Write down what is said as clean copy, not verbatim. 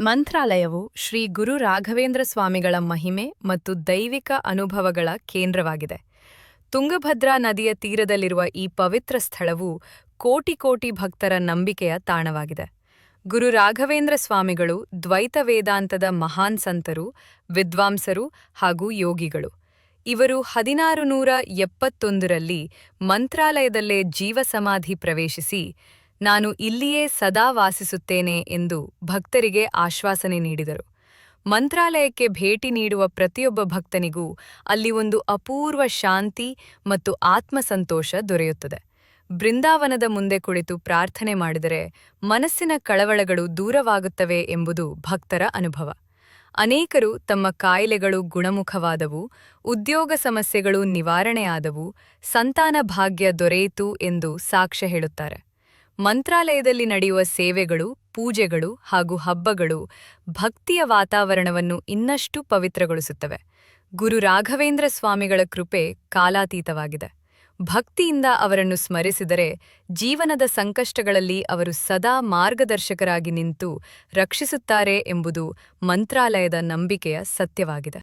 ಮಂತ್ರಾಲಯವು ಶ್ರೀ ಗುರು ರಾಘವೇಂದ್ರ ಸ್ವಾಮಿಗಳ ಮಹಿಮೆ ಮತ್ತು ದೈವಿಕ ಅನುಭವಗಳ ಕೇಂದ್ರವಾಗಿದೆ. ತುಂಗಭದ್ರಾ ನದಿಯ ತೀರದಲ್ಲಿರುವ ಈ ಪವಿತ್ರ ಸ್ಥಳವು ಕೋಟಿ ಕೋಟಿ ಭಕ್ತರ ನಂಬಿಕೆಯ ತಾಣವಾಗಿದೆ. ಗುರು ರಾಘವೇಂದ್ರ ಸ್ವಾಮಿಗಳು ದ್ವೈತ ವೇದಾಂತದ ಮಹಾನ್ ಸಂತರು, ವಿದ್ವಾಂಸರು ಹಾಗೂ ಯೋಗಿಗಳು. ಇವರು 1671ರಲ್ಲಿ ಮಂತ್ರಾಲಯದಲ್ಲೇ ಜೀವಸಮಾಧಿ ಪ್ರವೇಶಿಸಿ, ನಾನು ಇಲ್ಲಿಯೇ ಸದಾ ವಾಸಿಸುತ್ತೇನೆ ಎಂದು ಭಕ್ತರಿಗೆ ಆಶ್ವಾಸನೆ ನೀಡಿದರು. ಮಂತ್ರಾಲಯಕ್ಕೆ ಭೇಟಿ ನೀಡುವ ಪ್ರತಿಯೊಬ್ಬ ಭಕ್ತನಿಗೂ ಅಲ್ಲಿ ಒಂದು ಅಪೂರ್ವ ಶಾಂತಿ ಮತ್ತು ಆತ್ಮಸಂತೋಷ ದೊರೆಯುತ್ತದೆ. ಬೃಂದಾವನದ ಮುಂದೆ ಕುಳಿತು ಪ್ರಾರ್ಥನೆ ಮಾಡಿದರೆ ಮನಸ್ಸಿನ ಕಳವಳಗಳು ದೂರವಾಗುತ್ತವೆ ಎಂಬುದು ಭಕ್ತರ ಅನುಭವ. ಅನೇಕರು ತಮ್ಮ ಕಾಯಿಲೆಗಳು ಗುಣಮುಖವಾದವು, ಉದ್ಯೋಗ ಸಮಸ್ಯೆಗಳು ನಿವಾರಣೆಯಾದವು, ಸಂತಾನ ಭಾಗ್ಯ ದೊರೆಯಿತು ಎಂದು ಸಾಕ್ಷ್ಯ ಹೇಳುತ್ತಾರೆ. ಮಂತ್ರಾಲಯದಲ್ಲಿ ನಡೆಯುವ ಸೇವೆಗಳು, ಪೂಜೆಗಳು ಹಾಗೂ ಹಬ್ಬಗಳು ಭಕ್ತಿಯ ವಾತಾವರಣವನ್ನು ಇನ್ನಷ್ಟು ಪವಿತ್ರಗೊಳಿಸುತ್ತವೆ. ಗುರು ರಾಘವೇಂದ್ರ ಸ್ವಾಮಿಗಳ ಕೃಪೆ ಕಾಲಾತೀತವಾಗಿದೆ. ಭಕ್ತಿಯಿಂದ ಅವರನ್ನು ಸ್ಮರಿಸಿದರೆ ಜೀವನದ ಸಂಕಷ್ಟಗಳಲ್ಲಿ ಅವರು ಸದಾ ಮಾರ್ಗದರ್ಶಕರಾಗಿ ನಿಂತು ರಕ್ಷಿಸುತ್ತಾರೆ ಎಂಬುದು ಮಂತ್ರಾಲಯದ ನಂಬಿಕೆಯ ಸತ್ಯವಾಗಿದೆ.